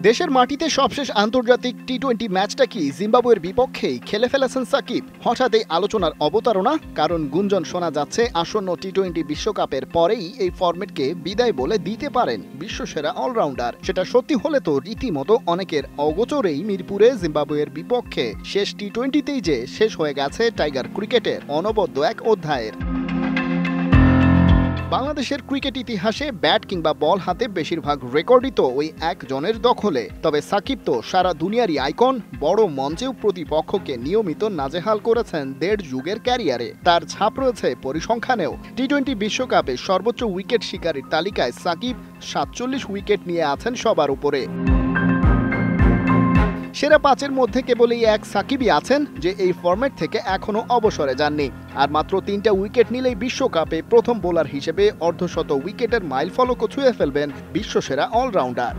দেশের মাটিতে সবশেষ আন্তর্জাতিক টি-20 ম্যাচটা কি জিম্বাবুয়ের বিপক্ষেই খেলে ফেলেছেন সাকিব। হঠাৎ এই আলোচনার অবতারণা, কারণ গুঞ্জন শোনা যাচ্ছে আসন্ন টি-20 বিশ্বকাপের পরেই এই ফরম্যাটকে বিদায় বলে দিতে পারেন বিশ্বসেরা অলরাউন্ডার। সেটা সত্যি হলে তো রীতিমতো অনেকের অগোচরেই মিরপুরে জিম্বাবুয়ের বিপক্ষে শেষ টি-20তেই যে শেষ হয়ে গেছে টাইগার ক্রিকেটের অনবদ্য এক অধ্যায়ের। বাংলাদেশের ক্রিকেট ইতিহাসে ব্যাট কিংবা বল হাতে বেশিরভাগ রেকর্ডই তো ওই একজনের দখলে। তবে সাকিব তো সারা দুনিয়ারই আইকন, বড় মঞ্চেও প্রতিপক্ষকে নিয়মিত নাজেহাল করেছেন দেড় যুগের ক্যারিয়ারে। তার ছাপ রয়েছে পরিসংখ্যানেও। টি-20 বিশ্বকাপে সর্বোচ্চ উইকেট শিকারীর তালিকায় সাকিব 47 উইকেট নিয়ে আছেন সবার উপরে। সেরা পাঁচের মধ্যে কেবল এই এক সাকিবই আছেন যে এই ফরম্যাট থেকে এখনো অবসরে যাননি। আর মাত্র 3টা উইকেট নিলেই বিশ্বকাপে প্রথম বোলার হিসেবে অর্ধশত উইকেটের মাইলফলকও ছুঁয়ে ফেলবেন বিশ্বসেরা অলরাউন্ডার।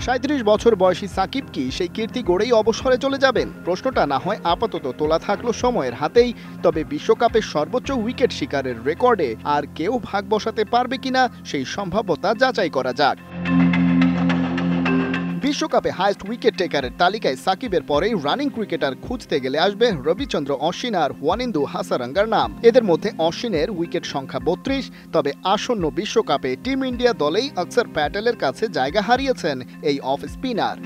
37 বছর বয়সী সাকিব কি সেই কীর্তি গড়েই অবসরে চলে যাবেন? প্রশ্নটা না হয় আপাতত তোলা থাকলো সময়ের হাতেই। তবে বিশ্বকাপে সর্বোচ্চ উইকেট শিকারের রেকর্ডে আর কেউ ভাগ বসাতে পারবে কিনা সেই সম্ভাব্যতা যাচাই করা যাক। বিশ্বকাপে হাইস্ট উইকেট টেকারের তালিকায় সাকিবের পরেই রানিং ক্রিকেটার খুঁজতে গেলে আসবে রবিচন্দ্র অশ্বিন আর ওয়ানিন্দু হাসারাঙ্গার নাম। এদের মধ্যে অশ্বিনের উইকেট সংখ্যা 32, তবে আসন্ন বিশ্বকাপে টিম ইন্ডিয়া দলেই অক্সর প্যাটেলের কাছে জায়গা হারিয়েছেন এই অফ স্পিনার।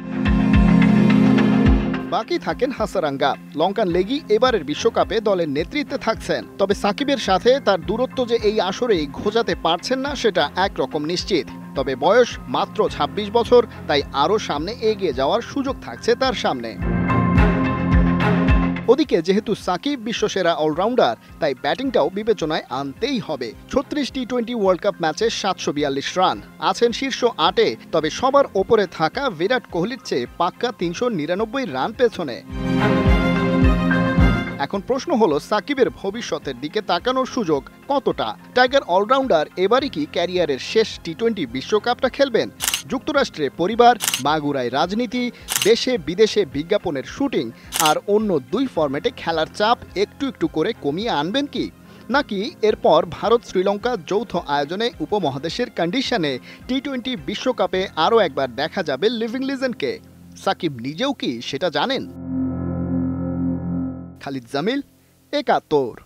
বাকি থাকেন হাসারাঙ্গা। লঙ্কান লেগি এবারের বিশ্বকাপে দলের নেতৃত্বে থাকছেন। তবে সাকিবের সাথে তার দূরত্ব যে এই আসরেই ঘোচাতে পারছেন না সেটা একরকম নিশ্চিত। তবে বয়স মাত্র 26 বছর, তাই আরও সামনে এগিয়ে যাওয়ার সুযোগ থাকছে তার সামনে। ওদিকে যেহেতু সাকিব বিশ্বসেরা অলরাউন্ডার, তাই ব্যাটিংটাও বিবেচনায় আনতেই হবে। 36 টি-20 ওয়ার্ল্ড কাপ ম্যাচে 742 রান, আছেন শীর্ষ 8-এ। তবে সবার ওপরে থাকা বিরাট কোহলির চেয়ে পাক্কা 399 রান পেছনে। এখন প্রশ্ন হলো সাকিবের ভবিষ্যতের দিকে তাকানোর সুযোগ কতটা? টাইগার অলরাউন্ডার এবারই কি ক্যারিয়ারের শেষ টি-20 বিশ্বকাপটা খেলবেন? যুক্তরাষ্ট্রে পরিবার, মাগুরায় রাজনীতি, দেশে বিদেশে বিজ্ঞাপনের শুটিং আর অন্য দুই ফরম্যাটে খেলার চাপ একটু একটু করে কমিয়ে আনবেন কি? নাকি এরপর ভারত শ্রীলঙ্কা যৌথ আয়োজনে উপমহাদেশের কন্ডিশনে টি-20 বিশ্বকাপে আরও একবার দেখা যাবে লিভিং লিজেন্ডকে? সাকিব নিজেও কি সেটা জানেন? খালিদ জামিল, ৭১।